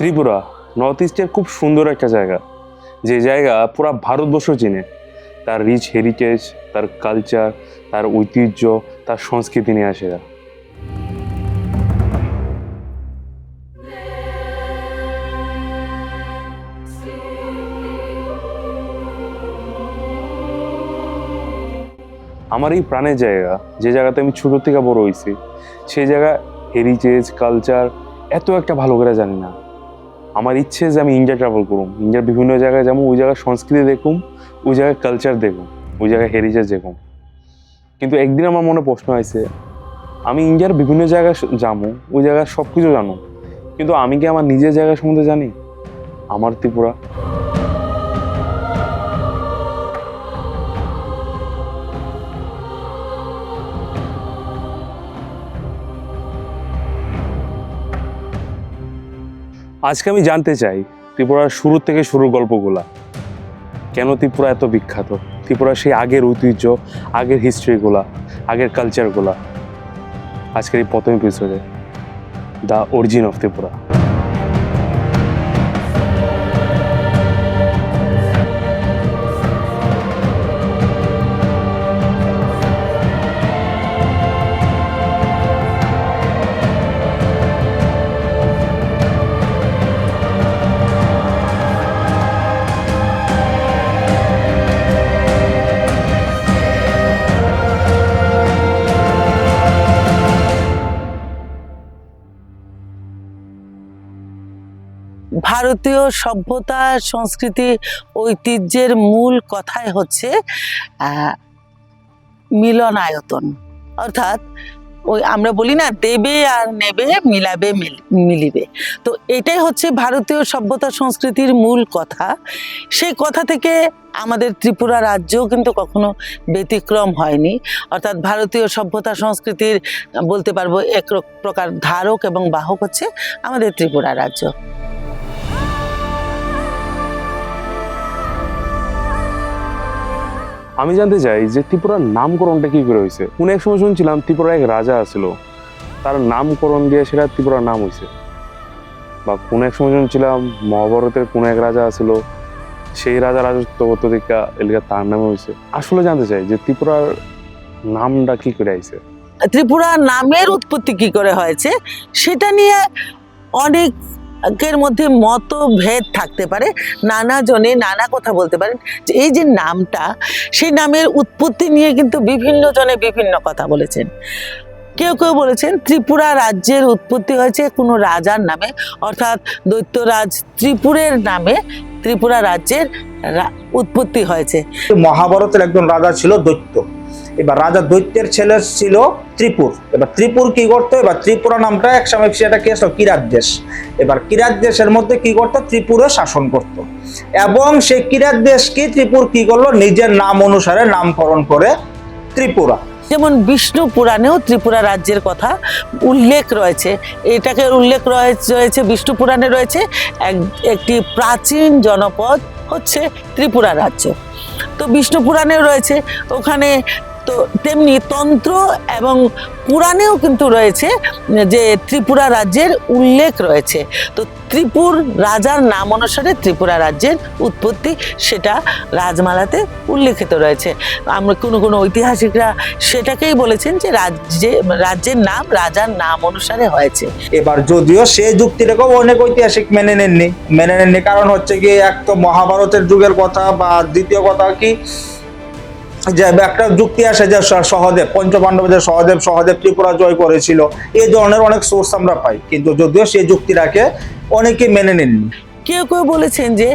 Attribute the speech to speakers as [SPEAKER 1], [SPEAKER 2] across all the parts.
[SPEAKER 1] Tripura north ইস্টের খুব সুন্দর একটা জায়গা, যে জায়গা পুরা ভারতবর্ষ চিনে। তার রিচ হেরিটেজ, তার কালচার, তার ঐতিহ্য, তার সংস্কৃতি নিয়ে আসে। আমার এই প্রাণের জায়গা, যে জায়গাতে আমি ছোট থেকে বড় হয়েছি, সেই জায়গা হেরিটেজ কালচার এত একটা ভালো করে জানি না। আমার ইচ্ছে যে আমি ইন্ডিয়া ট্রাভেল করুম, ইন্ডিয়ার বিভিন্ন জায়গায় যেমন ওই জায়গার সংস্কৃতি দেখুম, ওই জায়গায় কালচার দেখুম, ওই জায়গায় হেরিটেজ দেখুম। কিন্তু একদিন আমার মনে প্রশ্ন হয়েছে, আমি ইন্ডিয়ার বিভিন্ন জায়গায় যাবো, ওই জায়গার সব কিছু জানো, কিন্তু আমি কি আমার নিজের জায়গা সম্বন্ধে জানি? আমার ত্রিপুরা। আজকে আমি জানতে চাই ত্রিপুরার শুরু থেকে শুরু গল্পগুলা, কেন ত্রিপুরা এত বিখ্যাত, ত্রিপুরা সেই আগের ঐতিহ্য, আগের হিস্ট্রিগুলা, আগের কালচারগুলা। আজকের এই প্রথম এপিসোডে দ্য অরিজিন অফ ত্রিপুরা।
[SPEAKER 2] ভারতীয় সভ্যতা সংস্কৃতি ঐতিহ্যের মূল কথাই হচ্ছে মিলনায়তন, অর্থাৎ ওই আমরা বলি না, দেবে আর নেবে, মিলাবে মিলিবে। তো এটাই হচ্ছে ভারতীয় সভ্যতা সংস্কৃতির মূল কথা। সেই কথা থেকে আমাদের ত্রিপুরা রাজ্য কিন্তু কখনো ব্যতিক্রম হয়নি। অর্থাৎ ভারতীয় সভ্যতা সংস্কৃতির বলতে পারবো এক প্রকার ধারক এবং বাহক হচ্ছে আমাদের ত্রিপুরা রাজ্য।
[SPEAKER 1] আমি জানতে চাই যে ত্রিপুরার নামকরণটা কি করে হয়েছে। কোন এক সময় শুনছিলাম ত্রিপুরার এক রাজা আছিল, তার নামকরণ দিয়ে সেটা ত্রিপুরার নাম হয়েছে। বা কোন এক সময় শুনছিলাম মহাভারতের কোন এক রাজা আছিল, সেই রাজা রাজত্ব করতে দেখা এলাকা তার নামে হয়েছে। আসলে জানতে চাই যে ত্রিপুরার নামটা কি করে আইছে।
[SPEAKER 2] ত্রিপুরা নামের উৎপত্তি কি করে হয়েছে সেটা নিয়ে অনেকের মধ্যে মতভেদ থাকতে পারে, নানা জনে নানা কথা বলতে পারেন। যে এই যে নামটা, সেই নামের উৎপত্তি নিয়ে কিন্তু বিভিন্ন জনে বিভিন্ন কথা বলেছেন। কেউ কেউ বলেছেন ত্রিপুরা রাজ্যের উৎপত্তি হয়েছে কোনো রাজার নামে, অর্থাৎ দৈত্যরাজ ত্রিপুরের নামে ত্রিপুরা রাজ্যের উৎপত্তি হয়েছে।
[SPEAKER 3] মহাভারতের একজন রাজা ছিল দৈত্য। এবার রাজা দৈত্যের ছেলে ছিল ত্রিপুর। এবার ত্রিপুর কি করতো, এবার ত্রিপুরা নামটা এক সময় সেটা কি আসলো কিরাত দেশ। এবার কিরাত দেশের মধ্যে কি করতো, ত্রিপুরে শাসন করত। এবং সেই কিরাত দেশকে ত্রিপুর কি করলো, নিজের নাম অনুসারে নামকরণ করে ত্রিপুরা।
[SPEAKER 2] যেমন বিষ্ণু পুরাণেও ত্রিপুরা রাজ্যের কথা উল্লেখ রয়েছে। এটাকে উল্লেখ রয়েছে বিষ্ণু পুরাণে রয়েছে একটি প্রাচীন জনপদ হচ্ছে ত্রিপুরা রাজ্য। তো বিষ্ণু পুরাণেও রয়েছে ওখানে। তো তেমনি তন্ত্র এবং পুরাণেও কিন্তু রয়েছে যে ত্রিপুরা রাজ্যের উল্লেখ রয়েছে। তো ত্রিপুর রাজার নাম অনুসারে ত্রিপুরা রাজ্যের উৎপত্তি, সেটা রাজমালাতে উল্লেখিত রয়েছে। আমরা কোনো ঐতিহাসিকরা সেটাকেই বলেছেন যে রাজ্যের নাম রাজার নাম অনুসারে হয়েছে।
[SPEAKER 3] এবার যদিও সেই যুক্তিটাকেও অনেক ঐতিহাসিক মেনে নেননি, কারণ হচ্ছে কি, এক তো মহাভারতের যুগের কথা, বা দ্বিতীয় কথা কি যে একটা যুক্তি আসে যে সহদেব, পঞ্চপাণ্ডবদের সহদেব ত্রিপুরা জয় করেছিল। এই ধরনের অনেক সোর্স আমরা পাই, কিন্তু যদিও সেই যুক্তিটাকে অনেকে মেনে নেননি।
[SPEAKER 2] কেউ কেউ বলেছেন যে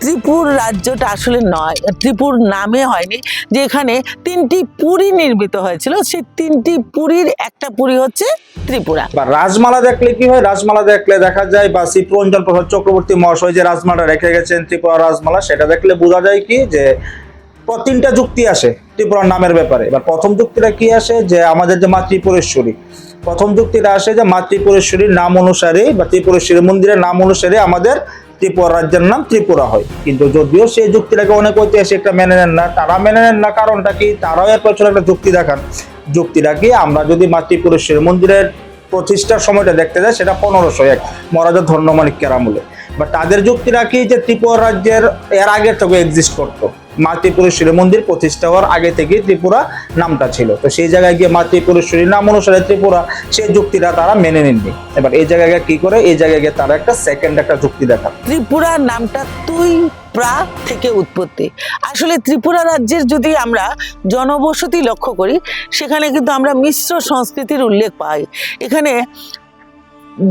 [SPEAKER 2] ত্রিপুর রাজ্যটা আসলে নয়, ত্রিপুর নামে হয়নি, যে এখানে 3টি পুরী নির্মিত হয়েছিল, সেই 3টি পুরীর একটা পুরী হচ্ছে ত্রিপুরা।
[SPEAKER 3] বা রাজমালা দেখলে কি হয়, রাজমালা দেখলে দেখা যায়, বা শ্রীপুরঞ্জন প্রসাদ চক্রবর্তী মহাশয় যে রাজমালা রেখে গেছেন ত্রিপুরা রাজমালা, সেটা দেখলে বোঝা যায় কি যে 3টা যুক্তি আসে ত্রিপুরার নামের ব্যাপারে। এবার প্রথম যুক্তিটা কি আসে, যে আমাদের যে মা ত্রিপুরেশ্বরী, প্রথম যুক্তিটা আসে যে মা ত্রিপুরেশ্বরীর নাম অনুসারে বা ত্রিপুরেশ্বরী মন্দিরের নাম অনুসারে আমাদের ত্রিপুরা রাজ্যের নাম ত্রিপুরা হয়। কিন্তু যদিও সেই যুক্তিটাকে অনেক ঐতিহাসিকরা মেনে নেন না। তারা মেনে নেন না কারণটা কি, তারাও এর পেছনে একটা যুক্তি দেখান। যুক্তিটা কি, আমরা যদি মা ত্রিপুরেশ্বরী মন্দিরের প্রতিষ্ঠার সময়টা দেখতে যায় সেটা 1501 মহারাজা ধন্যমাণিক্যের আমলে। বা তাদের যুক্তিটা কি যে ত্রিপুরা রাজ্যের এর আগে থেকে এক্সিস্ট করতো, মা ত্রিপুরেশ্বরী মন্দির প্রতিষ্ঠা হওয়ার আগে থেকে ত্রিপুরা নামটা ছিল, তো সেই জায়গায় গিয়ে মা ত্রিপুরেশ্বরী নাম অনুসারে ত্রিপুরা, সেই যুক্তিটা তারা মেনে নেননি। এবার এই জায়গায় গিয়ে কি করে, এই জায়গায় গিয়ে তারা একটা সেকেন্ড একটা যুক্তি দেখান।
[SPEAKER 2] ত্রিপুরার নামটা তুই প্রা থেকে উৎপত্তি। আসলে ত্রিপুরা রাজ্যের যদি আমরা জনবসতি লক্ষ্য করি, সেখানে কিন্তু আমরা মিশ্র সংস্কৃতির উল্লেখ পাই। এখানে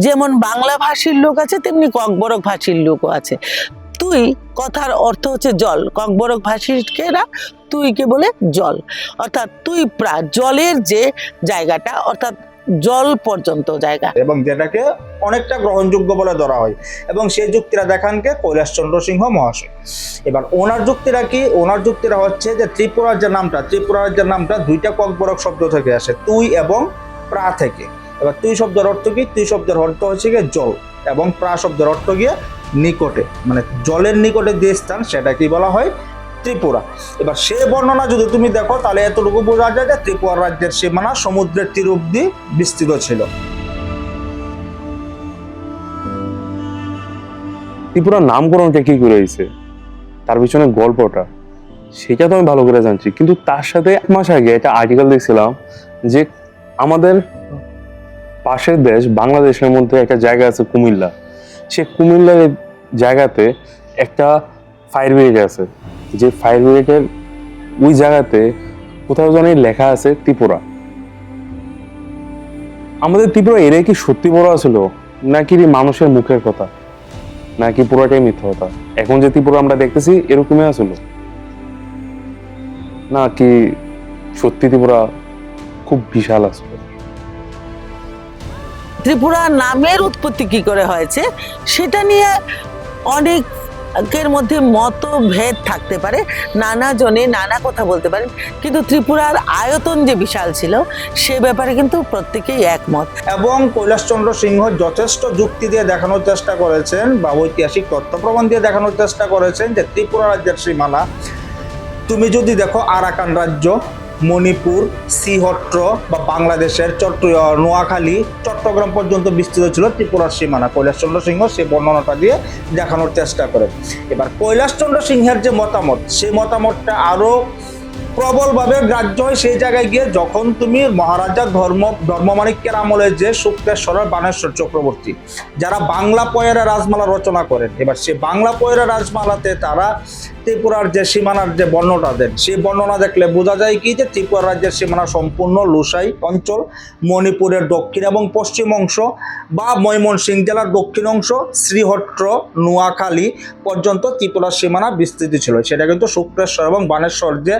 [SPEAKER 2] যেমন বাংলা ভাষীর লোক আছে, তেমনি ককবরক ভাষীর লোকও আছে। তুই কথার অর্থ হচ্ছে জল, ককবরক ভাষীকেরা তুইকে বলে জল, অর্থাৎ তুই প্রা জলের যে জায়গাটা, অর্থাৎ জল পর্যন্ত জায়গা,
[SPEAKER 3] এবং যেটাকে অনেকটা গ্রহণযোগ্য বলে ধরা হয়। এবং সেই যুক্তিটা দেখানকে কৈলাসচন্দ্র সিংহ মহাশয়। এবার ওনার যুক্তিটা কি, ওনার যুক্তিটা হচ্ছে যে ত্রিপুরার যে নামটা, ত্রিপুরার যে নামটা দুইটা ককবরক শব্দ থেকে আসে, তুই এবং প্রা থেকে। এবার তুই শব্দের অর্থ কি, তুই শব্দের অর্থ হচ্ছে গিয়ে জল, এবং প্রা শব্দের অর্থ গিয়ে নিকটে, মানে জলের নিকটে যে স্থান সেটা কি বলা হয়, ত্রিপুরা। এবার সে বর্ণনা যদি তুমি দেখো তাহলে এতটুকু বোঝা যায় যে ত্রিপুরা রাজ্যের সীমানা সমুদ্রের তীর অব্দি বিস্তৃত ছিল।
[SPEAKER 1] ত্রিপুরার নামকরণটা কি করে হয়েছে, তার পিছনে গল্পটা, সেটা তো আমি ভালো করে জানছি। কিন্তু তার সাথে 1 মাস আগে একটা আর্টিকেল দেখছিলাম যে আমাদের পাশের দেশ বাংলাদেশের মধ্যে একটা জায়গা আছে কুমিল্লা, সে কুমিল্লার জায়গাতে একটা ফায়ার ব্রিগেড আছে, যে ফায়ার ব্রিগেডের ওই জায়গাতে কোথাও জানি লেখা আছে ত্রিপুরা। আমাদের ত্রিপুরা এরাই কি সত্যি বড় আছিল, নাকি মানুষের মুখের কথা, নাকি পুরোটাই মিথ্যা কথা? এখন যে ত্রিপুরা আমরা দেখতেছি এরকমই আছিল, নাকি সত্যি ত্রিপুরা খুব বিশাল আছে?
[SPEAKER 2] ত্রিপুরা নামের উৎপত্তি কি করে হয়েছে সেটা নিয়ে অনেকের মধ্যে মতভেদ থাকতে পারে, নানা জনে নানা কথা বলতে পারেন, কিন্তু ত্রিপুরার আয়তন যে বিশাল ছিল সে ব্যাপারে কিন্তু প্রত্যেকেই একমত।
[SPEAKER 3] এবং কৈলাসচন্দ্র সিংহ যথেষ্ট যুক্তি দিয়ে দেখানোর চেষ্টা করেছেন বা ঐতিহাসিক তথ্য প্রমাণ দিয়ে দেখানোর চেষ্টা করেছেন যে ত্রিপুরা রাজ্যের সীমানা তুমি যদি দেখো আরাকান রাজ্য, মণিপুর, শ্রীহট্ট বা বাংলাদেশের নোয়াখালী, চট্টগ্রাম পর্যন্ত বিস্তৃত ছিল ত্রিপুরার সীমানা। কৈলাসচন্দ্র সিংহ সেই বর্ণনাটা দিয়ে দেখানোর চেষ্টা করেন। এবার কৈলাসচন্দ্র সিংহের যে মতামত, সেই মতামতটা আরো প্রবলভাবে গ্রাহ্য হয় সেই জায়গায় গিয়ে যখন তুমি মহারাজা ধর্মমাণিক্যের আমলে যে শুক্রেশ্বরের বানেশ্বর চক্রবর্তী, যারা বাংলা পয়েরা রাজমালা রচনা করেন, এবার সে বাংলা পয়েরা রাজমালাতে তারা ত্রিপুরার যে সীমানার যে বর্ণনা দেন, সেই বর্ণনা দেখলে বোঝা যায় কি যে ত্রিপুরা রাজ্যের সীমানা সম্পূর্ণ লুসাই অঞ্চল, মণিপুরের দক্ষিণ এবং পশ্চিম অংশ বা ময়মনসিংহ জেলার দক্ষিণ অংশ, শ্রীহট্ট, নোয়াখালী পর্যন্ত ত্রিপুরার সীমানা বিস্তৃতি ছিল। সেটা কিন্তু শুক্রেশ্বর এবং বানেশ্বর যে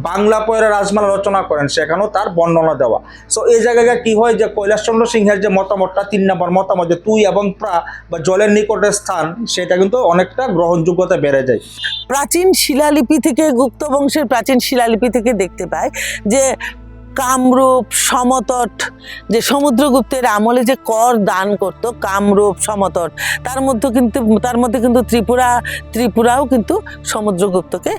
[SPEAKER 3] বাংলা পয়েরা রাজমালা রচনা করেন সেখানেও তার বর্ণনা দেওয়া। সো এই জায়গায় কি হয় যে কৈলাসচন্দ্র সিংহের যে মতামতটা 3 নম্বর মতামত যে তুই এবং প্রা বা জলের নিকটের স্থান, সেটা কিন্তু অনেকটা গ্রহণযোগ্যতা বেড়ে যায়।
[SPEAKER 2] প্রাচীন শিলালিপি থেকে, গুপ্ত বংশের প্রাচীন শিলালিপি থেকে দেখতে পাই যে কামরূপ, সমতট, যে সমুদ্রগুপ্তের আমলে যে কর দান করত, কামরূপ, সমতট, তার মধ্যে কিন্তু ত্রিপুরাও কিন্তু সমুদ্রগুপ্তকে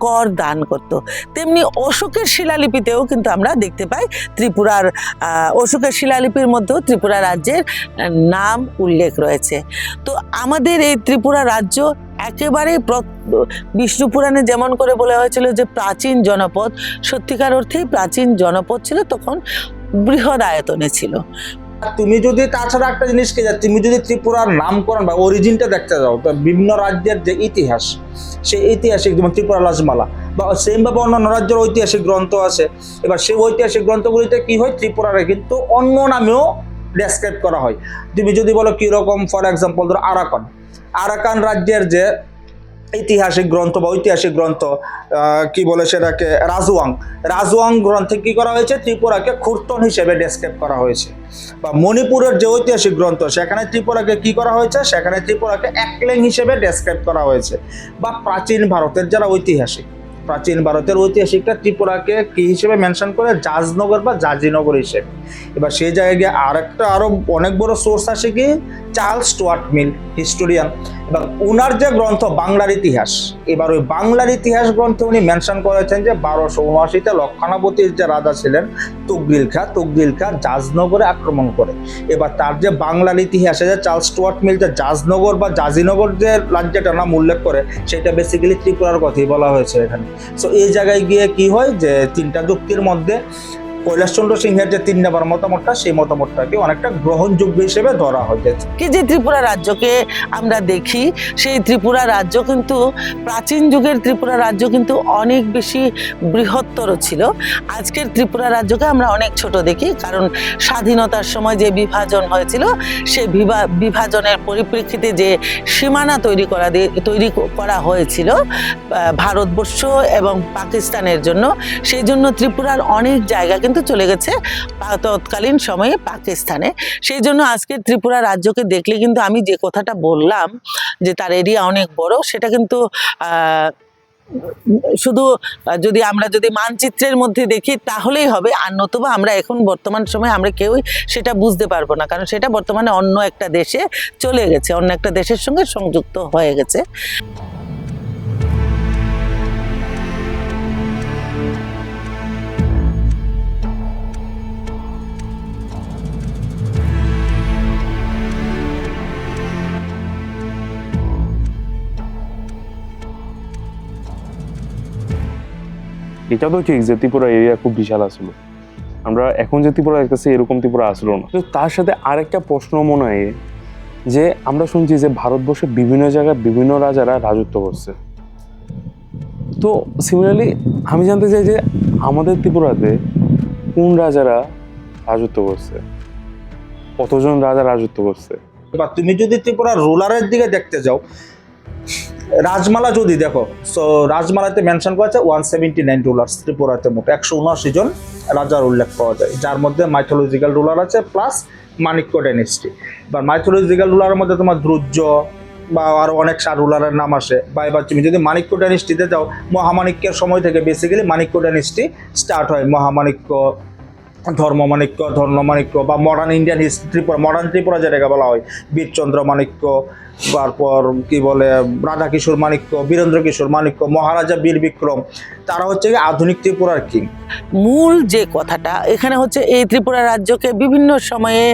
[SPEAKER 2] কর দান করত। তেমনি অশোকের শিলালিপিতেও কিন্তু আমরা দেখতে পাই ত্রিপুরার, অশোকের শিলালিপির মধ্যেও ত্রিপুরা রাজ্যের নাম উল্লেখ রয়েছে। তো আমাদের এই ত্রিপুরা রাজ্য একেবারে বিষ্ণু পুরাণে যেমন করে বলা হয়েছিল যে প্রাচীন জনপদ, সত্যিকার অর্থেই প্রাচীন জনপদ ছিল, তখন বৃহৎ আয়তনে ছিল।
[SPEAKER 3] তুমি যদি তাছাড়া একটা জিনিস কি, তুমি যদি ত্রিপুরার নামকরণ বা অরিজিনটা দেখতে যাও, তো বিভিন্ন রাজ্যের যে ইতিহাস, সেই ঐতিহাসিক যেমন ত্রিপুরা রাজমালা বা সেমভাবে অন্যান্য রাজ্যের ঐতিহাসিক গ্রন্থ আছে। এবার সেই ঐতিহাসিক গ্রন্থগুলিতে কি হয়, ত্রিপুরারে কিন্তু অন্য নামেও ডেসক্রাইব করা হয়। তুমি যদি বলো কিরকম, ফর এক্সাম্পল ধরো আরাকান রাজ্যের যে ঐতিহাসিক গ্রন্থ বা ঐতিহাসিক গ্রন্থ কি বলে সেটাকে রাজওয়াং গ্রন্থে কি করা হয়েছে, ত্রিপুরাকে খুর্তন হিসেবে ডেসক্রাইব করা হয়েছে। বা মণিপুরের যে ঐতিহাসিক গ্রন্থ, সেখানে ত্রিপুরাকে কি করা হয়েছে, সেখানে ত্রিপুরাকে একলেং হিসেবে ডেসক্রাইব করা হয়েছে। বা প্রাচীন ভারতের যারা ঐতিহাসিক, প্রাচীন ভারতের ঐতিহাসিকরা ত্রিপুরাকে কি হিসেবে মেনশন করে, জাজনগর বা জাজিনগর হিসেবে। এবার সেই জায়গায় গিয়ে আরো অনেক বড় সোর্স আসে কি, চার্লস স্টুয়ার্ট মিল, হিস্টোরিয়ান। এবং উনার যে গ্রন্থ বাংলার ইতিহাস, এবার ওই বাংলার ইতিহাস গ্রন্থে উনি মেনশন করেছেন যে 1279-তে লক্ষণাবতীর যে রাজা ছিলেন তুগরিল খা জাজনগরে আক্রমণ করে। এবার তার যে বাংলার ইতিহাসে যে চার্লস স্টুয়ার্ট মিল যে জাজনগর বা জাজিনগর যে রাজ্যটার নাম উল্লেখ করে, সেটা বেসিক্যালি ত্রিপুরার কথাই বলা হয়েছে এখানে। সো এই জায়গায় গিয়ে কি হয় যে তিনটা যুক্তির মধ্যে কৈলাসচন্দ্র সিংহের যে 3 নম্বর মতামতটা, সেই মতামতটাকে অনেকটা গ্রহণযোগ্য হিসেবে ধরা হয়েছে।
[SPEAKER 2] কি যে ত্রিপুরা রাজ্যকে আমরা দেখি, সেই ত্রিপুরা রাজ্য কিন্তু প্রাচীন যুগের ত্রিপুরা রাজ্য কিন্তু অনেক বেশি বৃহত্তর ছিল। আজকের ত্রিপুরা রাজ্যকে আমরা অনেক ছোট দেখি, কারণ স্বাধীনতার সময় যে বিভাজন হয়েছিল, সেই বিভাজনের পরিপ্রেক্ষিতে যে সীমানা তৈরি করা হয়েছিল ভারতবর্ষ এবং পাকিস্তানের জন্য, সেই জন্য ত্রিপুরার অনেক জায়গা কিন্তু চলে গেছে তৎকালীন সময়ে পাকিস্তানে। সেই জন্য আজকে ত্রিপুরা রাজ্যকে দেখলে কিন্তু আমি যে কথাটা বললাম যে তার এরিয়া অনেক বড়, সেটা কিন্তু শুধু আমরা যদি মানচিত্রের মধ্যে দেখি তাহলেই হবে, আর নতুবা আমরা এখন বর্তমান সময়ে আমরা কেউই সেটা বুঝতে পারবো না, কারণ সেটা বর্তমানে অন্য একটা দেশে চলে গেছে, অন্য একটা দেশের সঙ্গে সংযুক্ত হয়ে গেছে।
[SPEAKER 1] এটা তো ঠিক যে ত্রিপুরা এরিয়া খুব বিশাল আসলো, আমরা এখন যে ত্রিপুরা দেখতেছি এরকম ত্রিপুরা আসলো না। তো তার সাথে আরেকটা প্রশ্ন মনে হয় যে আমরা শুনছি যে ভারতবর্ষে বিভিন্ন জায়গায় বিভিন্ন রাজারা রাজত্ব করছে। তো সিমিলারলি আমি জানতে চাই যে আমাদের ত্রিপুরাতে কোন রাজারা রাজত্ব করছে, কতজন রাজা রাজত্ব করছে।
[SPEAKER 3] এবার তুমি যদি ত্রিপুরা রুলারের দিকে দেখতে যাও, রাজমালা যদি দেখো, সো রাজমালাতে মেনশন করা আছে 179 রুলার্স ত্রিপুরাতে, মোট 179 জন রাজার উল্লেখ পাওয়া যায়, যার মধ্যে মাইথোলজিক্যাল রুলার আছে প্লাস মাণিক্য ডাইনেস্টি। বা মাইথোলজিক্যাল রুলারের মধ্যে তোমার দ্রুজ বা আরও অনেক রুলারের নাম আসে। বা এবার তুমি যদি মাণিক্য ডাইনেস্টিতে যাও, মহামাণিক্যের সময় থেকে বেসিক্যালি মাণিক্য ডাইনেস্টি স্টার্ট হয়। মহামাণিক্য, ধর্মমাণিক্য বা modern Indian Tripura, modern Tripura যেটাকে বলা হয়, বীরচন্দ্র মাণিক্য, তারপর কি বলে রাধাকিশোর মাণিক্য, বীরেন্দ্র কিশোর মাণিক্য, মহারাজা বীর বিক্রম, তারা হচ্ছে আধুনিক ত্রিপুরার কিং।
[SPEAKER 2] মূল যে কথাটা এখানে হচ্ছে, এই ত্রিপুরা রাজ্যকে বিভিন্ন সময়ে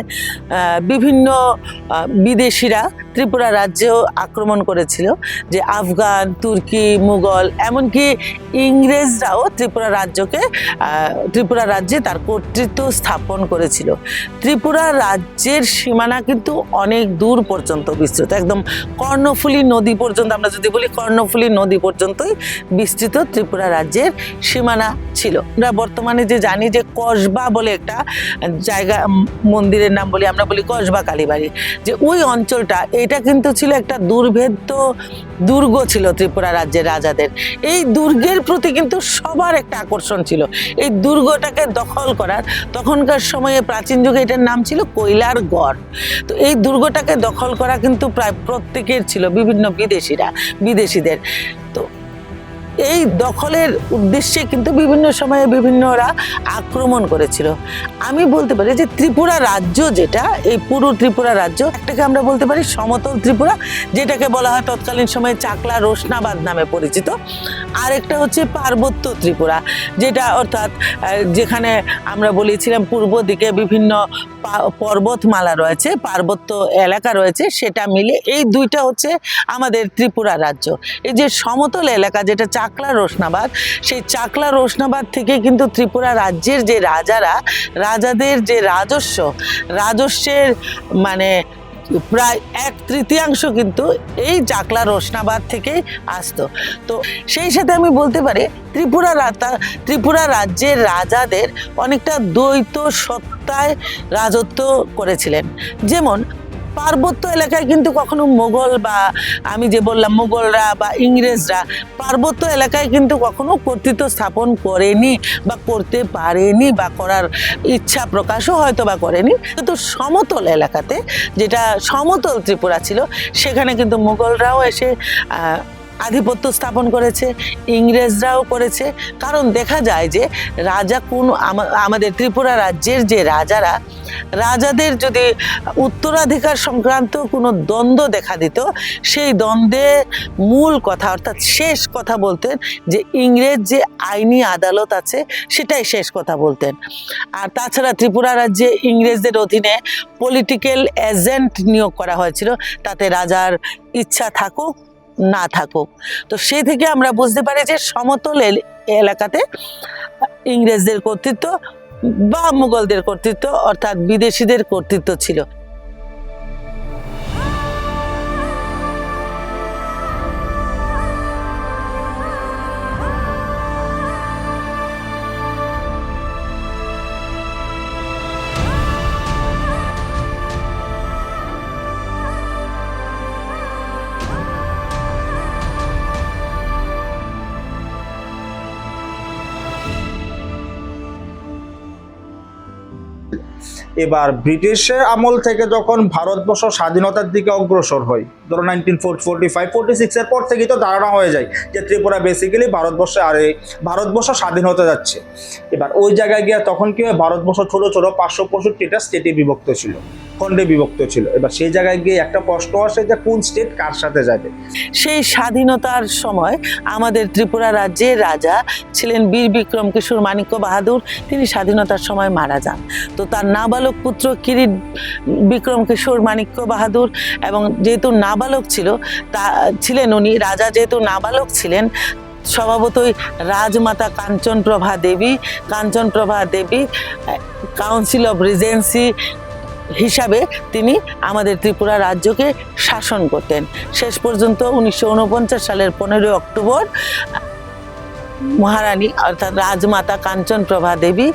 [SPEAKER 2] বিভিন্ন বিদেশিরা ত্রিপুরা রাজ্যেও আক্রমণ করেছিল, যে আফগান, তুর্কি, মুঘল, এমনকি ইংরেজরাও ত্রিপুরা রাজ্যে তার কর্তৃত্ব স্থাপন করেছিল। ত্রিপুরা রাজ্যের সীমানা কিন্তু অনেক দূর পর্যন্ত বিস্তৃত, একদম কর্ণফুলী নদী পর্যন্ত, আমরা যদি বলি কর্ণফুলী নদী পর্যন্তই বিস্তৃত ত্রিপুরা রাজ্যের সীমানা ছিল। আমরা বর্তমানে যে জানি যে কসবা বলে একটা জায়গা, মন্দিরের নাম বলি, আমরা বলি কসবা কালীবাড়ি, যে ওই অঞ্চলটা, এটা কিন্তু ছিল একটা দুর্ভেদ্য দুর্গ ছিল ত্রিপুরা রাজ্যের রাজাদের। এই দুর্গের প্রতি কিন্তু সবার একটা আকর্ষণ ছিল, এই দুর্গটাকে দখল করার। তখনকার সময়ে প্রাচীন যুগে এটার নাম ছিল কৈলার গড়। তো এই দুর্গটাকে দখল করা কিন্তু প্রায় প্রত্যেকের ছিল, বিভিন্ন বিদেশিদের। তো এই দখলের উদ্দেশ্যে কিন্তু বিভিন্ন সময়ে বিভিন্নরা আক্রমণ করেছিল। আমি বলতে পারি যে ত্রিপুরা রাজ্য যেটা, এই পুরো ত্রিপুরা রাজ্য, একটাকে আমরা বলতে পারি সমতল ত্রিপুরা, যেটাকে বলা হয় তৎকালীন সময়ে চাকলা রোশনাবাদ নামে পরিচিত। আর একটা হচ্ছে পার্বত্য ত্রিপুরা, যেটা অর্থাৎ যেখানে আমরা বলেছিলাম পূর্ব দিকে বিভিন্ন পর্বতমালা রয়েছে, পার্বত্য এলাকা রয়েছে, সেটা মিলে এই দুইটা হচ্ছে আমাদের ত্রিপুরা রাজ্য। এই যে সমতল এলাকা যেটা চাকলা রোশনাবাদ, সেই চাকলা রোশনাবাদ থেকে কিন্তু ত্রিপুরা রাজ্যের যে রাজাদের যে রাজস্বের মানে প্রায় 1/3 কিন্তু এই চাকলা রোশনাবাদ থেকেই আসতো। তো সেই সাথে আমি বলতে পারি ত্রিপুরা রাজ্যের রাজাদের অনেকটা দ্বৈত সত্তায় রাজত্ব করেছিলেন। যেমন পার্বত্য এলাকায় কিন্তু কখনো মোগল, বা আমি যে বললাম মোগলরা বা ইংরেজরা পার্বত্য এলাকায় কিন্তু কখনো কর্তৃত্ব স্থাপন করেনি বা করতে পারেনি, বা করার ইচ্ছা প্রকাশও হয়তো বা করেনি। কিন্তু সমতল এলাকাতে, যেটা সমতল ত্রিপুরা ছিল, সেখানে কিন্তু মোগলরাও এসে আধিপত্য স্থাপন করেছে, ইংরেজরাও করেছে। কারণ দেখা যায় যে রাজা আমাদের ত্রিপুরা রাজ্যের যে রাজাদের যদি উত্তরাধিকার সংক্রান্ত কোনো দ্বন্দ্ব দেখা দিত, সেই দ্বন্দ্বে মূল কথা অর্থাৎ শেষ কথা বলতেন যে ইংরেজ যে আইনি আদালত আছে সেটাই শেষ কথা বলতেন। আর তাছাড়া ত্রিপুরা রাজ্যে ইংরেজদের অধীনে পলিটিক্যাল এজেন্ট নিয়োগ করা হয়েছিল, তাতে রাজার ইচ্ছা থাকুক না থাকুক। তো সেই থেকে আমরা বুঝতে পারি যে সমতল এলাকাতে ইংরেজদের কর্তৃত্ব বা মুঘলদের কর্তৃত্ব অর্থাৎ বিদেশিদের কর্তৃত্ব ছিল।
[SPEAKER 3] এবার ব্রিটিশের আমল থেকে যখন ভারতবর্ষ স্বাধীনতার দিকে অগ্রসর হয়, ধরো 1945-46 এর পর থেকেই তো ধারণা হয়ে যায় যে ত্রিপুরা বেসিক্যালি ভারতবর্ষ স্বাধীন হতে যাচ্ছে। এবার ওই জায়গায় গিয়ে তখন কি হয়, ভারতবর্ষ ছোট ছোট 565টা স্টেটে বিভক্ত ছিল, খণ্ডে বিভক্ত ছিল। এবার সেই জায়গায় গিয়ে একটা প্রশ্ন আসে যে কোন স্টেট কার সাথে যাবে।
[SPEAKER 2] সেই স্বাধীনতার সময় আমাদের ত্রিপুরা রাজ্যের রাজা ছিলেন বীর বিক্রম কিশোর মাণিক্য বাহাদুর। তিনি স্বাধীনতার সময় মারা যান। তো তার নাবালক পুত্র কিরিট বিক্রম কিশোর মাণিক্য বাহাদুর, এবং যেহেতু নাবালক ছিলেন উনি রাজা, যেহেতু নাবালক ছিলেন, স্বভাবতই রাজমাতা কাঞ্চনপ্রভা দেবী কাউন্সিল অফ রিজেন্সি হিসাবে তিনি আমাদের ত্রিপুরা রাজ্যকে শাসন করতেন। শেষ পর্যন্ত 1949 সালের 15 অক্টোবর মহারানী অর্থাৎ রাজমাতা কাঞ্চনপ্রভা দেবী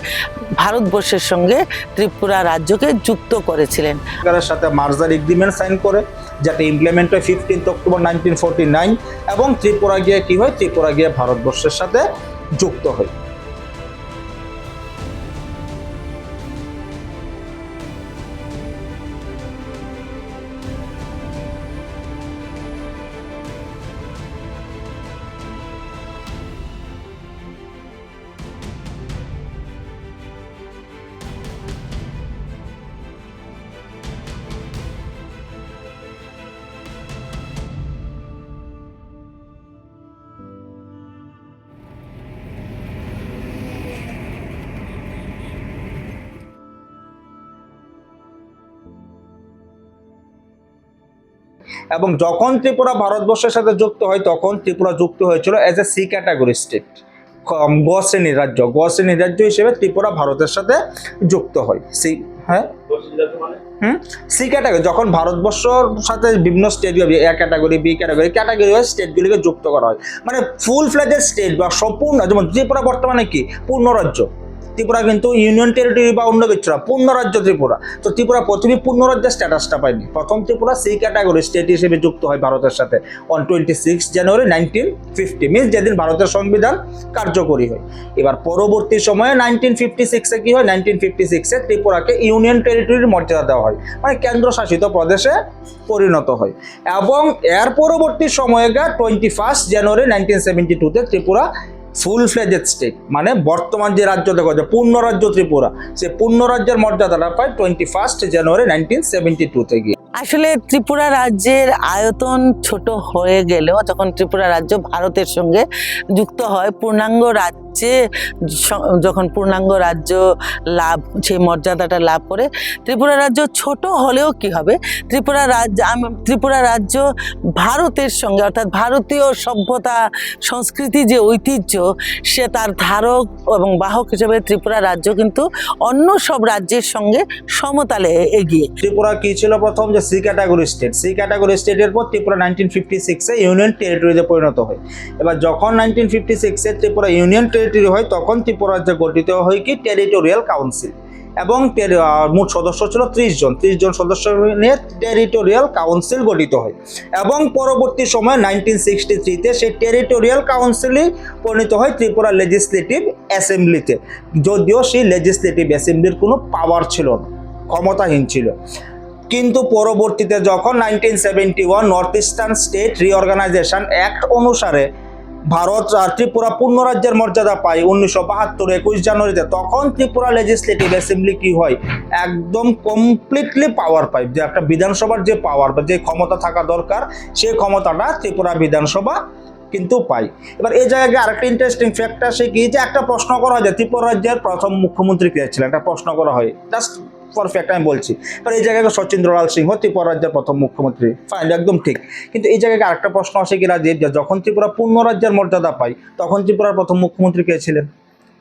[SPEAKER 2] ভারতবর্ষের সঙ্গে ত্রিপুরা রাজ্যকে যুক্ত করেছিলেন।
[SPEAKER 3] সরকারের সাথে মার্জার এগ্রিমেন্ট সাইন করে, যেটা ইমপ্লিমেন্ট হয় 15 অক্টোবর 1949, এবং ত্রিপুরা গিয়ে কি হয়, ত্রিপুরা গিয়ে ভারতবর্ষের সাথে যুক্ত হয়। এবং যখন ত্রিপুরা ভারতবর্ষের সাথে যুক্ত হয়, তখন ত্রিপুরা যুক্ত হয়েছিল as a C category state, গ শ্রেণীর রাজ্য হিসেবে ত্রিপুরা ভারতের সাথে যুক্ত হয়। সি ক্যাটাগরি যখন ভারতবর্ষের সাথে বিভিন্ন state, A category, B category হয়, স্টেটগুলিকে যুক্ত করা হয়। মানে ফুল ফ্লেজেড স্টেট বা সম্পূর্ণ, যেমন ত্রিপুরা বর্তমানে কি পূর্ণ রাজ্য, ত্রিপুরা কিন্তু ইউনিয়ন টেরিটরি বা অন্য কিছু না, পূর্ণ রাজ্য ত্রিপুরা। তো ত্রিপুরা প্রথমে পূর্ণ রাজ্যের স্ট্যাটাসটা পায়নি, প্রথম ত্রিপুরা সি ক্যাটাগরি স্টেট হিসেবে যুক্ত হয় ভারতের সাথে অন 26 জানুয়ারি 1950, মিনস যেদিন ভারতের সংবিধান কার্যকরী হয়। এবার পরবর্তী সময়ে 1956-এ কি হয়, 1956-এ ত্রিপুরাকে ইউনিয়ন টেরিটরির মর্যাদা দেওয়া হয়, মানে কেন্দ্রশাসিত প্রদেশে পরিণত হয়। এবং এর পরবর্তী সময়ে 21 জানুয়ারি 1972-তে ত্রিপুরা ফুল ফ্লেজেড স্টেট, মানে বর্তমান যে রাজ্য দেখা যায় পূর্ণ রাজ্য ত্রিপুরা, সে পূর্ণ রাজ্যের মর্যাদাটা পায় 21 জানুয়ারি 1972-তে গিয়ে।
[SPEAKER 2] আসলে ত্রিপুরা রাজ্যের আয়তন ছোট হয়ে গেলেও যখন ত্রিপুরা রাজ্য ভারতের সঙ্গে যুক্ত হয়, যখন পূর্ণাঙ্গ রাজ্য সেই মর্যাদাটা লাভ করে, ত্রিপুরা রাজ্য ছোট হলেও কি হবে, ত্রিপুরা রাজ্য ভারতের সঙ্গে অর্থাৎ ভারতীয় সভ্যতা সংস্কৃতি যে ঐতিহ্য, সে তার ধারক এবং বাহক হিসেবে ত্রিপুরা রাজ্য কিন্তু অন্য সব রাজ্যের সঙ্গে সমতালে এগিয়ে।
[SPEAKER 3] ত্রিপুরা কি ছিল প্রথম, যে সি ক্যাটাগরি স্টেটের পর ত্রিপুরা 1956-এ ইউনিয়ন টেরিটরিতে পরিণত হয়। এবার যখন 1956-এ ত্রিপুরা ইউনিয়ন টেরিটরি হয়, তখন ত্রিপুরা রাজ্য গঠিত হয় কি টেরিটোরিয়াল কাউন্সিল, এবং মোট সদস্য ছিল 30 জন সদস্য নিয়ে টেরিটোরিয়াল কাউন্সিল গঠিত হয়। এবং পরবর্তী সময়ে 1963-তে সেই টেরিটোরিয়াল কাউন্সিলই পরিণত হয় ত্রিপুরা লেজিসলেটিভ অ্যাসেম্বলিতে, যদিও সেই লেজিসলেটিভ অ্যাসেম্বলির কোনো পাওয়ার ছিল না, ক্ষমতাহীন ছিল। কিন্তু পরবর্তীতে যখন 1971 north eastern state reorganisation act অনুসারে ভারত আর ত্রিপুরা পূর্ণ রাজ্যের মর্যাদা পায় 1972 21 জানুয়ারিতে, তখন ত্রিপুরা লেজিসলেটিভ অ্যাসেম্বলি কি হয়, একদম কমপ্লিটলি পাওয়ার পায়। যে একটা বিধানসভার যে পাওয়ার বা যে ক্ষমতা থাকা দরকার, সেই ক্ষমতাটা ত্রিপুরা বিধানসভা কিন্তু পাই। এবার এই জায়গায় আরেকটা ইন্টারেস্টিং ফ্যাক্ট আসে কি, যে একটা প্রশ্ন করা হয় যে ত্রিপুরা রাজ্যের প্রথম মুখ্যমন্ত্রী কে ছিলেন, একটা প্রশ্ন করা হয়, জাস্ট ফর ফ্যাক্ট আমি বলছি। এবার এই জায়গায় সচিন্দ্রলাল সিংহ ত্রিপুরা রাজ্যের প্রথম মুখ্যমন্ত্রী, ফাইন, একদম ঠিক। কিন্তু এই জায়গায় আরেকটা প্রশ্ন আসে কি রাজীব, যে যখন ত্রিপুরা পূর্ণ রাজ্যের মর্যাদা পাই, তখন ত্রিপুরার প্রথম মুখ্যমন্ত্রী কে ছিলেন?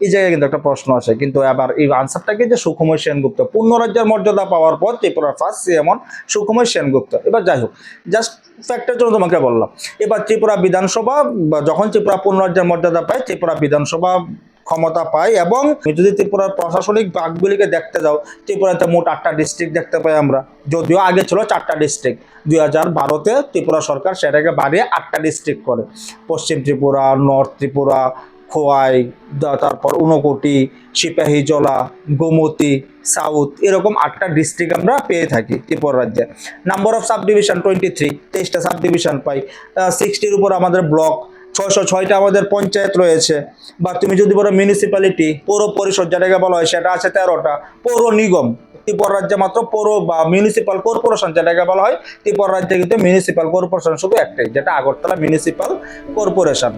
[SPEAKER 3] এই জায়গায় কিন্তু একটা প্রশ্ন আসে, কিন্তু আবার এই আনসারটাকে যে সুকুমার সেনগুপ্ত, পূর্ণ রাজ্যের মর্যাদা পাওয়ার পর ত্রিপুরার ফার্স্ট সিএম সুকুমার সেনগুপ্ত। এবার যাই হোক, জাস্ট ফ্যাক্টের জন্য তোমাকে বললাম। এবার ত্রিপুরা বিধানসভা যখন ত্রিপুরা পূর্ণ রাজ্যের মর্যাদা পায়, ত্রিপুরা বিধানসভা ক্ষমতা পায়। এবং যদি ত্রিপুরার প্রশাসনিক ভাগগুলিকে দেখতে যাও, ত্রিপুরাতে মোট 8টা ডিস্ট্রিক্ট দেখতে পাই আমরা, যদিও আগে ছিল 4টা ডিস্ট্রিক্ট। 2012-তে ত্রিপুরা সরকার সেটাকে বাড়িয়ে 8টা ডিস্ট্রিক্ট করে। পশ্চিম ত্রিপুরা, নর্থ ত্রিপুরা, খোয়াই, তারপর ঊনকোটি, সিপাহীজলা, গোমতী, সাউথ, এরকম 8টা ডিস্ট্রিক্ট আমরা পেয়ে থাকি ত্রিপুরা রাজ্যে। নাম্বার অফ সাব ডিভিশন 23, 23টা সাব ডিভিশন পাই। 60-র উপর আমাদের ব্লক, 606টা আমাদের পঞ্চায়েত রয়েছে। বা তুমি যদি বলো মিউনিসিপ্যালিটি, পৌর পরিষদ যেটাকে বলা হয়, সেটা আছে 13টা। পৌর নিগম, ত্রিপুরা রাজ্যে মাত্র পৌর বা মিউনিসিপ্যাল কর্পোরেশন যেটাকে বলা হয়, ত্রিপুরা রাজ্যে কিন্তু মিউনিসিপ্যাল কর্পোরেশন শুধু একটাই, যেটা আগরতলা মিউনিসিপ্যাল কর্পোরেশন।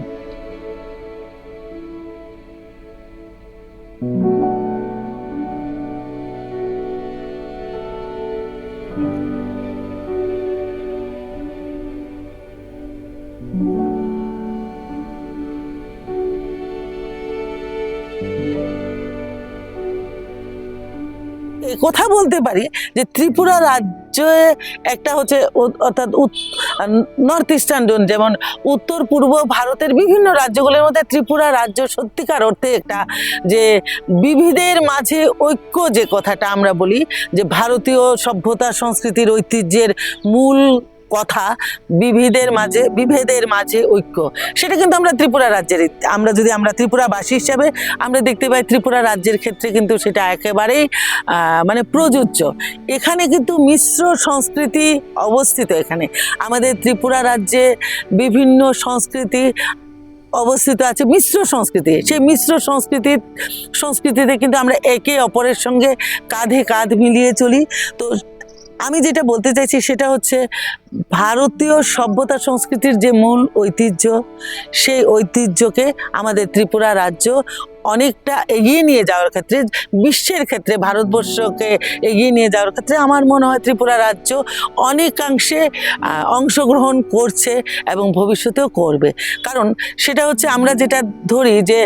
[SPEAKER 2] এই কথা বলতে পারি যে ত্রিপুরা রাজ্য একটা হচ্ছে অর্থাৎ নর্থ ইস্টার্ন জোন, যেমন উত্তর পূর্ব ভারতের বিভিন্ন রাজ্যগুলোর মধ্যে ত্রিপুরা রাজ্য সত্যিকার অর্থে একটা, যে বিবিধের মাঝে ঐক্য, যে কথাটা আমরা বলি যে ভারতীয় সভ্যতা সংস্কৃতির ঐতিহ্যের মূল কথা, বিভেদের মাঝে ঐক্য, সেটা কিন্তু আমরা ত্রিপুরা রাজ্যের, আমরা ত্রিপুরাবাসী হিসাবে আমরা দেখতে পাই ত্রিপুরা রাজ্যের ক্ষেত্রে কিন্তু সেটা একেবারেই মানে প্রযোজ্য। এখানে কিন্তু মিশ্র সংস্কৃতি অবস্থিত। এখানে আমাদের ত্রিপুরা রাজ্যে বিভিন্ন সংস্কৃতি অবস্থিত আছে, মিশ্র সংস্কৃতি। সেই মিশ্র সংস্কৃতিতে কিন্তু আমরা একে অপরের সঙ্গে কাঁধে কাঁধ মিলিয়ে চলি। তো আমি যেটা বলতে চাইছি সেটা হচ্ছে ভারতীয় সভ্যতা সংস্কৃতির যে মূল ঐতিহ্য, সেই ঐতিহ্যকে আমাদের ত্রিপুরা রাজ্য অনেকটা এগিয়ে নিয়ে যাওয়ার ক্ষেত্রে, বিশ্বের ক্ষেত্রে ভারতবর্ষকে এগিয়ে নিয়ে যাওয়ার ক্ষেত্রে আমার মনে হয় ত্রিপুরা রাজ্য অনেকাংশে অংশগ্রহণ করছে এবং ভবিষ্যতেও করবে। কারণ সেটা হচ্ছে আমরা যেটা ধরি যে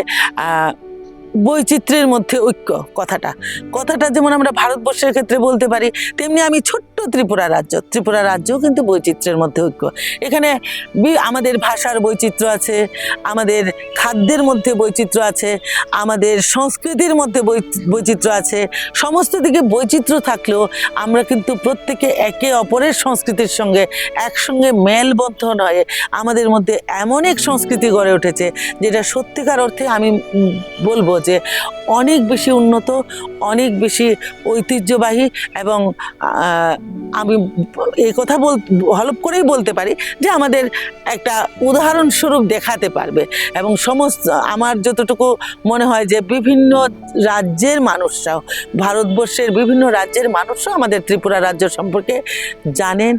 [SPEAKER 2] বৈচিত্র্যের মধ্যে ঐক্য, কথাটা যেমন আমরা ভারতবর্ষের ক্ষেত্রে বলতে পারি, তেমনি আমি ছোট্ট ত্রিপুরা রাজ্যও কিন্তু বৈচিত্র্যের মধ্যে ঐক্য। এখানে আমাদের ভাষার বৈচিত্র্য আছে, আমাদের খাদ্যের মধ্যে বৈচিত্র্য আছে, আমাদের সংস্কৃতির মধ্যে বৈচিত্র্য আছে। সমস্ত দিকে বৈচিত্র্য থাকলেও আমরা কিন্তু প্রত্যেকে একে অপরের সংস্কৃতির সঙ্গে একসঙ্গে মেলবদ্ধ নয়। আমাদের মধ্যে এমন এক সংস্কৃতি গড়ে উঠেছে যেটা সত্যিকার অর্থে আমি বলবো যে অনেক বেশি উন্নত, অনেক বেশি ঐতিহ্যবাহী। এবং আমি এই কথা হলপ করেই বলতে পারি যে আমাদের একটা উদাহরণস্বরূপ দেখাতে পারবে। এবং সমস্ত আমার যতটুকু মনে হয় যে বিভিন্ন রাজ্যের মানুষরাও, ভারতবর্ষের বিভিন্ন রাজ্যের মানুষরাও আমাদের ত্রিপুরা রাজ্য সম্পর্কে জানেন।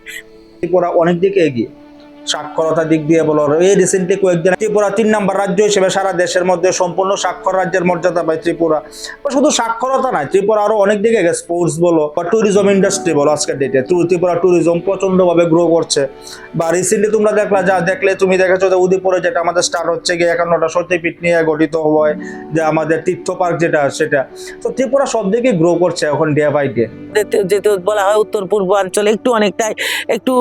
[SPEAKER 3] ত্রিপুরা অনেক দিকে এগিয়ে, সাক্ষরতার দিক দিয়ে বলো। এই রিসেন্টলি কয়েকদিন ত্রিপুরা 3 নম্বর রাজ্য হিসেবে সারা দেশের মধ্যে সম্পূর্ণ সাক্ষর রাজ্যের মর্যাদা পায় ত্রিপুরা। শুধু সাক্ষরতা নয়, ত্রিপুরা আরো অনেক দিকে গেছে, স্পোর্টস বলো বা ট্যুরিজম ইন্ডাস্ট্রি বলো। আজকের ডেটে ত্রিপুরা ট্যুরিজম প্রচন্ডভাবে গ্রো করছে। বা রিসেন্টলি তোমরা দেখলে তুমি দেখেছো যে উদয়পুরে যেটা আমাদের স্টার্ট হচ্ছে গিয়ে 51টা সতীপীঠ নিয়ে গঠিত হয়, যে আমাদের তীর্থ পার্ক যেটা, সেটা তো ত্রিপুরা সব দিকে গ্রো করছে এখন ডে বাই ডে।
[SPEAKER 2] যেহেতু বলা হয় উত্তর পূর্বাঞ্চলে অনেকটাই একটু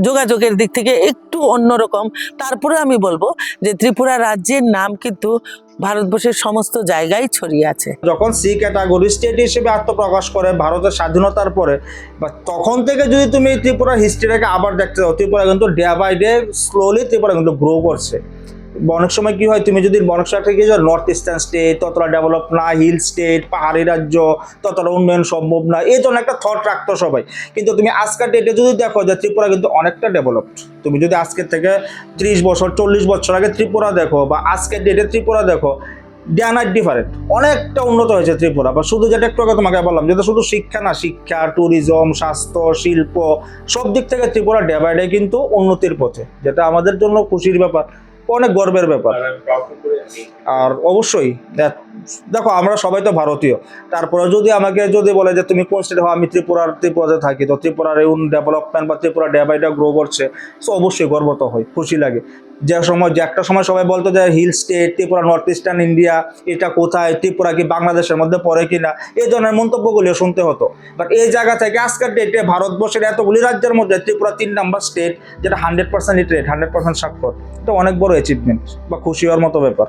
[SPEAKER 2] যোগাযোগের দিক থেকে একটু অন্যরকম, তারপরে আমি বলবো যে ত্রিপুরা রাজ্যের নাম কিন্তু ভারতবর্ষের সমস্ত জায়গায় ছড়িয়ে আছে।
[SPEAKER 3] যখন সি ক্যাটাগরি স্টেট হিসেবে আত্মপ্রকাশ করে ভারতের স্বাধীনতার পরে, বা তখন থেকে যদি তুমি ত্রিপুরার হিস্ট্রিটাকে আবার দেখতে যাও, ত্রিপুরা কিন্তু day by day slowly Tripura কিন্তু গ্রো করছে। অনেক সময় কি হয়, তুমি যদি অনেক সময় থেকে যাও নর্থ ইস্টার্ন স্টেট ততটা ডেভেলপ না, হিল স্টেট পাহাড়ি রাজ্য ততটা উন্নয়ন সম্ভব না, এই জন্য একটা থট রাখতো সবাই। কিন্তু তুমি আজকের ডেটে যদি দেখো যে ত্রিপুরা কিন্তু অনেকটা ডেভেলপড। তুমি যদি আজকের থেকে 30 বছর 40 বছর আগে ত্রিপুরা দেখো বা আজকের ডেটে ত্রিপুরা দেখো, ডে নাইট ডিফারেন্ট, অনেকটা উন্নত হয়েছে ত্রিপুরা। বা শুধু যেটা একটু আগে তোমাকে বললাম, যেটা শুধু শিক্ষা না, শিক্ষা, ট্যুরিজম, স্বাস্থ্য, শিল্প, সব দিক থেকে ত্রিপুরা ডে বাই ডে কিন্তু উন্নতির পথে, যেটা আমাদের জন্য খুশির ব্যাপার, অনেক গর্বের ব্যাপার। আর অবশ্যই দেখো আমরা সবাই তো ভারতীয়, তারপরে যদি আমাকে যদি বলে যে তুমি কোন স্টেটে হও, আমি ত্রিপুরাতে থাকি, তো ত্রিপুরার এই ডেভেলপমেন্ট বা Tripura day by day grow করছে, সো অবশ্যই গর্ব তো হয়, খুশি লাগে। যে একটা সময় সবাই বলতো যে hill state Tripura, North Eastern India, এটা কোথায়, ত্রিপুরা কি বাংলাদেশের মধ্যে পড়ে কিনা, এই ধরনের মন্তব্যগুলিও শুনতে হতো। বাট এই জায়গা থেকে আজকের ডেটে ভারতবর্ষের এতগুলি রাজ্যের মধ্যে ত্রিপুরা 3 নাম্বার স্টেট, যেটা 100% লিটারেট, 100% সাক্ষর, এটা অনেক বড় অ্যাচিভমেন্ট বা খুশি হওয়ার মতো ব্যাপার।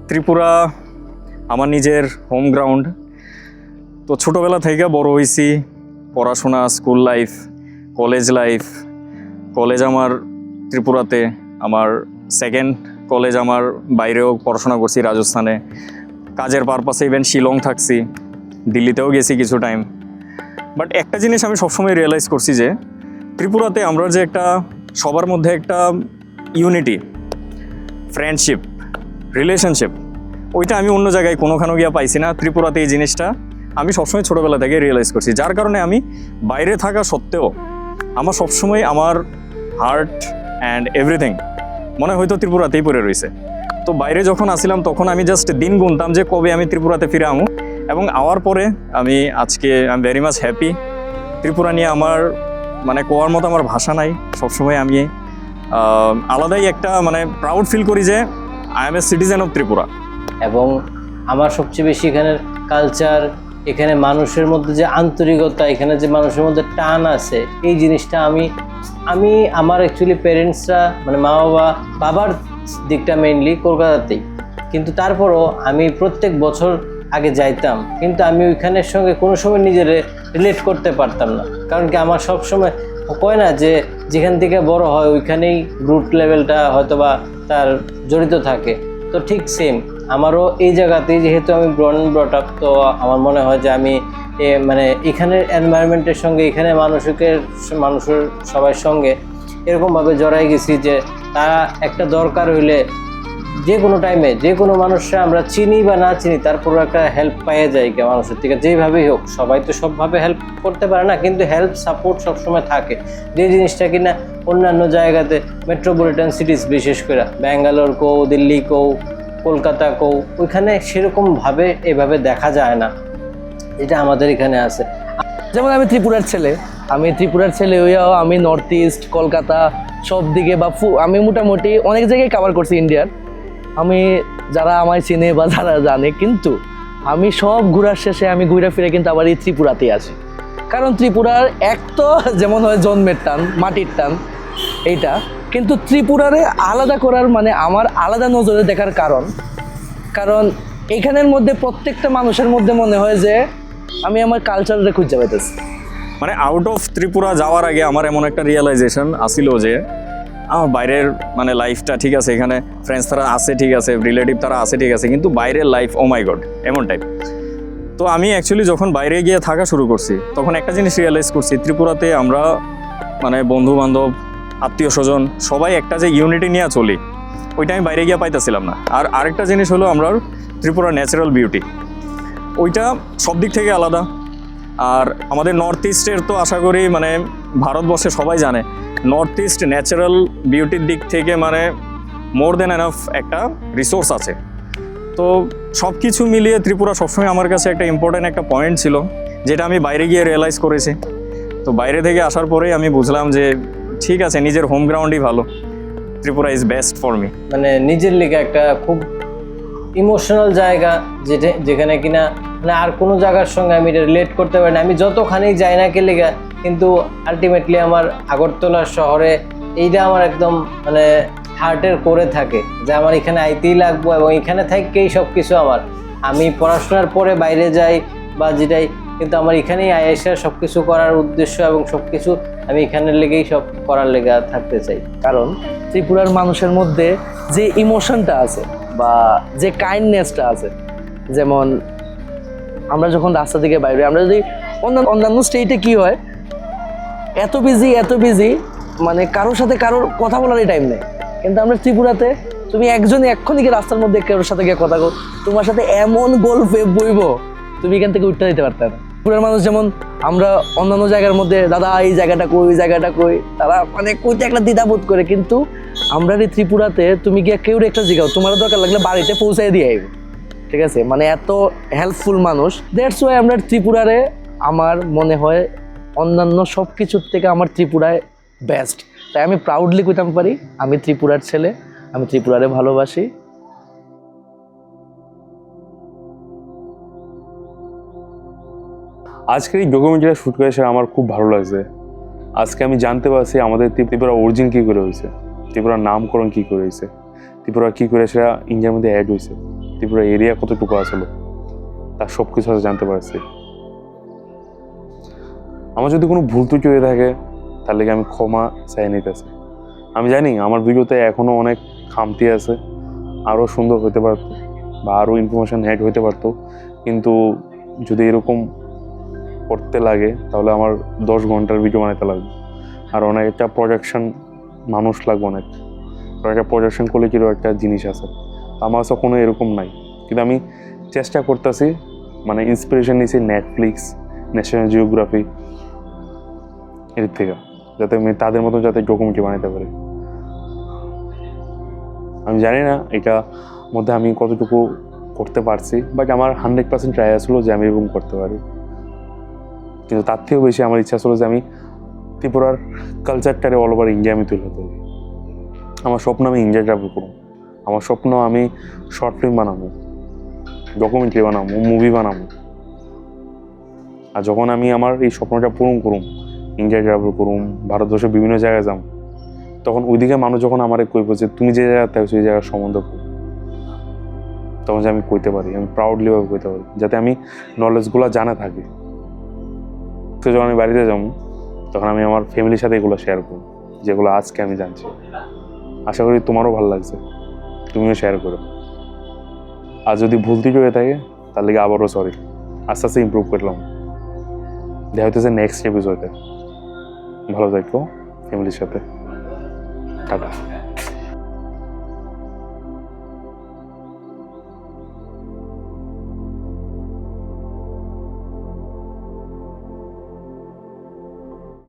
[SPEAKER 4] ত্রিপুরা আমার নিজের হোম গ্রাউন্ড। তো ছোটোবেলা থেকে বড় হয়েছি, পড়াশোনা, school life, college life. College আমার ত্রিপুরাতে, আমার সেকেন্ড কলেজ আমার বাইরেও পড়াশোনা করছি রাজস্থানে, কাজের পারপাসে ইভেন শিলং থাকছি, দিল্লিতেও গেছি কিছু টাইম। বাট একটা জিনিস আমি সবসময় রিয়েলাইজ করছি যে ত্রিপুরাতে আমরা যে একটা সবার মধ্যে একটা ইউনিটি, ফ্রেন্ডশিপ, রিলেশনশিপ, ওইটা আমি অন্য জায়গায় কোনোখানেও গিয়ে পাইছি না। ত্রিপুরাতে এই জিনিসটা আমি সবসময় ছোটোবেলা থেকে রিয়েলাইজ করছি, যার কারণে আমি বাইরে থাকা সত্ত্বেও আমার সবসময় আমার হার্ট অ্যান্ড এভরিথিং মনে হয়তো ত্রিপুরাতেই পড়ে রয়েছে। তো বাইরে যখন আসছিলাম তখন আমি জাস্ট দিন গুনতাম যে কবে আমি ত্রিপুরাতে ফিরে আমু, এবং আওয়ার পরে আমি আজকে I am very much happy. Tripura নিয়ে আমার মানে কোয়ার মতো আমার ভাষা নাই। সবসময় আমি আলাদাই একটা মানে প্রাউড ফিল করি যে I M a citizen of Tripura.
[SPEAKER 5] এবং আমার সবচেয়ে বেশি এখানের কালচার, এখানে মানুষের মধ্যে যে আন্তরিকতা, এখানে যে মানুষের মধ্যে টান আছে, এই জিনিসটা আমি আমার অ্যাকচুয়ালি প্যারেন্টসরা মানে মা বাবার দিকটা মেইনলি কলকাতাতেই, কিন্তু তারপরও আমি প্রত্যেক বছর আগে যাইতাম, কিন্তু আমি ওইখানের সঙ্গে কোনো সময় নিজের রিলেট করতে পারতাম না। কারণ কি আমার সব সময় কয় না যে যেখান থেকে বড় হয় ওইখানেই রুট লেভেলটা হয়তো বা তার জড়িত থাকে। তো ঠিক সেম আমারও এই জায়গাতেই, যেহেতু আমি ব্রট আপ, তো আমার মনে হয় যে আমি মানে এখানের এনভায়রনমেন্টের সঙ্গে, এখানে মানুষের সবার সঙ্গে এরকমভাবে জড়াই গেছি যে তারা একটা দরকার হইলে যে কোনো টাইমে যে কোনো মানুষরা আমরা চিনি বা না চিনি, তারপরও একটা হেল্প পাইয়ে যায় কে মানুষের থেকে, যেইভাবেই হোক। সবাই তো সবভাবে হেল্প করতে পারে না, কিন্তু হেল্প সাপোর্ট সবসময় থাকে, যে জিনিসটা কিনা অন্যান্য জায়গাতে মেট্রোপলিটন সিটিজ, বিশেষ করে ব্যাঙ্গালোর কও, দিল্লি কও, কলকাতা কও, ওইখানে সেরকমভাবে এভাবে দেখা যায় না, যেটা আমাদের এখানে আছে।
[SPEAKER 6] যেমন আমি ত্রিপুরার ছেলে হইয়াও আমি নর্থ ইস্ট, কলকাতা সব দিকে বা আমি মোটামুটি অনেক জায়গায় কভার করছি ইন্ডিয়ার। আমি যারা আমায় চেনে বা যারা জানে, কিন্তু আমি সব ঘোরার শেষে আমি ঘুরে ফিরে কিন্তু আবার এই ত্রিপুরাতেই আসি। কারণ ত্রিপুরার এক তো যেমন হয় জন্মের টান, মাটির টান এইটা, কিন্তু ত্রিপুরারে আলাদা করার মানে আমার আলাদা নজরে দেখার কারণ এইখানের মধ্যে প্রত্যেকটা মানুষের মধ্যে মনে হয় যে আমি আমার কালচারটা খুঁজে পাইতেছি।
[SPEAKER 4] মানে আউট অফ ত্রিপুরা যাওয়ার আগে আমার এমন একটা রিয়েলাইজেশন আসিল যে আমার বাইরের মানে লাইফটা ঠিক আছে, এখানে ফ্রেন্ডস তারা আছে ঠিক আছে, রিলেটিভ তারা আছে ঠিক আছে, কিন্তু বাইরের লাইফ ও মাই গড এমন টাইপ। তো আমি অ্যাকচুয়ালি যখন বাইরে গিয়ে থাকা শুরু করছি তখন একটা জিনিস রিয়েলাইজ করছি, ত্রিপুরাতে আমরা মানে বন্ধু বান্ধব, আত্মীয় স্বজন সবাই একটা যে ইউনিটি নিয়ে চলি, ওইটা আমি বাইরে গিয়ে পাইতেছিলাম না। আর আরেকটা জিনিস হলো আমরা ত্রিপুরার ন্যাচারাল বিউটি, ওইটা সব দিক থেকে আলাদা। আর আমাদের নর্থ ইস্টের তো আশা করি মানে ভারতবর্ষে সবাই জানে, নর্থ ইস্ট ন্যাচারাল বিউটির দিক থেকে মানে মোর দেন এনাফ একটা রিসোর্স আছে। তো সব কিছু মিলিয়ে ত্রিপুরা সবসময় আমার কাছে একটা ইম্পর্ট্যান্ট একটা পয়েন্ট ছিল, যেটা আমি বাইরে গিয়ে রিয়েলাইজ করেছি। তো বাইরে থেকে আসার পরেই আমি বুঝলাম যে ঠিক আছে, নিজের হোম গ্রাউন্ডই ভালো, Tripura is best for me.
[SPEAKER 5] মানে নিজের লিগে একটা খুব ইমোশনাল জায়গা, যেখানে কিনা মানে আর কোনো জায়গার সঙ্গে আমি রিলেট করতে পারি না। আমি যতখানি যাই না কে লেগা, কিন্তু আলটিমেটলি আমার আগরতলা শহরে এইটা আমার একদম মানে হার্টের করে থাকে যে আমার এখানে আইতেই লাগবো, এবং এখানে থেকেই সব কিছু আমার। আমি পড়াশোনার পরে বাইরে যাই বা যেটাই কিন্তু আমার এখানেই আয়েসা সব কিছু করার উদ্দেশ্য এবং সব কিছু আমি এখানের লেগেই সব করার লেগে থাকতে চাই।
[SPEAKER 6] কারণ ত্রিপুরার মানুষের মধ্যে যে ইমোশনটা আছে বা যে কাইন্ডনেসটা আছে, যেমন আমরা যখন রাস্তা থেকে বাইরে, আমরা যদি অন্যান্য স্টেটে কি হয়, এত বিজি মানে কারোর সাথে কারোর কথা বলারই টাইম নেই, কিন্তু আমরা ত্রিপুরাতে তুমি একজনই এক্ষুনি গিয়ে রাস্তার মধ্যে কারোর সাথে গিয়ে কথা কো, তোমার সাথে এমন গল্পে বইব তুমি এখান থেকে উঠতে দিতে পারতে না। ত্রিপুরার মানুষ যেমন আমরা অন্যান্য জায়গার মধ্যে দাদা এই জায়গাটা কই, ওই জায়গাটা কই, তারা মানে কইতে একটা দ্বিধাবোধ করে, কিন্তু আমরা এই ত্রিপুরাতে তুমি গিয়ে কেউ একটা জিগাও, তোমার দরকার লাগলে বাড়িতে পৌঁছাই দিয়ে আইব, ঠিক আছে, মানে এত হেল্পফুল মানুষ। দ্যাটস ওয়াই আমরা ত্রিপুরারে আমার মনে হয় অন্যান্য সব কিছুর থেকে আমার ত্রিপুরায় বেস্ট। তাই আমি প্রাউডলি কইতাম পারি আমি ত্রিপুরার ছেলে, আমি ত্রিপুরারে ভালোবাসি।
[SPEAKER 1] আজকের এই ডকুমেন্টারিটা শ্যুট করে আমার খুব ভালো লাগছে। আজকে আমি জানতে পারছি আমাদের ত্রিপুরা অরিজিন কী করে হয়েছে, ত্রিপুরার নামকরণ কী করে হয়েছে, ত্রিপুরা কী করে সেটা ইন্ডিয়ার মধ্যে অ্যাড হয়েছে, ত্রিপুরা এরিয়া কতটুকু আসলো, তার সব কিছু জানতে পারছি। আমার যদি কোনো ভুল ত্রুটি হয়ে থাকে তাহলে কি আমি ক্ষমা চাই নিতেছি। আমি জানি আমার ভিডিওতে এখনও অনেক খামতি আছে, আরও সুন্দর হতে পারতো বা আরও ইনফরমেশান অ্যাড হতে পারতো, কিন্তু যদি এরকম করতে লাগে তাহলে আমার 10 ঘন্টার ভিডিও বানাতে লাগবে, আর অনেক একটা প্রজেকশন মানুষ লাগবে অনেক, কারণ একটা প্রজেকশন করলে কিরকম একটা জিনিস আছে, আমার কাছে কোনো এরকম নাই। কিন্তু আমি চেষ্টা করতেছি, মানে ইন্সপিরেশন নিয়েছি নেটফ্লিক্স, ন্যাশনাল জিওগ্রাফি এর থেকে, যাতে আমি তাদের মতো যাতে ডকুমেন্টারি বানাতে পারি। আমি জানি না এটা মধ্যে আমি কতটুকু করতে পারছি, বাট আমার 100% ট্রাই আসলো যে আমি এরকম করতে পারি। কিন্তু তার থেকেও বেশি আমার ইচ্ছা ছিল যে আমি ত্রিপুরার কালচারটারে অল ওভার ইন্ডিয়া আমি তুলে ধরতে পারি। আমার স্বপ্ন আমি ইন্ডিয়া ট্রাভেল করব, আমার স্বপ্ন আমি শর্ট ফিল্ম বানাবো, ডকুমেন্টারি বানাবো, মুভি বানাবো। আর যখন আমি আমার এই স্বপ্নটা পূরণ করুম, ইন্ডিয়া ট্রাভেল করুম, ভারতবর্ষের বিভিন্ন জায়গায় যাম, তখন ওইদিকে মানুষ যখন আমার কইব যে তুমি যে জায়গায় থাকছো সেই জায়গার সম্বন্ধে তখন যে আমি কইতে পারি, আমি প্রাউডলিভাবে কইতে পারি, যাতে আমি নলেজগুলো জানা থাকি। তো যখন আমি বাড়িতে যাবো তখন আমি আমার ফ্যামিলির সাথে এগুলো শেয়ার করব, যেগুলো আজকে আমি জানছি। আশা করি তোমারও ভালো লাগছে, তুমিও শেয়ার করো। আর যদি ভুল ত্রুটি হয়ে থাকে তার লিগে আবারও সরি, আস্তে আস্তে ইমপ্রুভ করলাম। দেখা হইতেছে নেক্সট এপিসোডে। ভালো থাকো ফ্যামিলির সাথে, টাটা।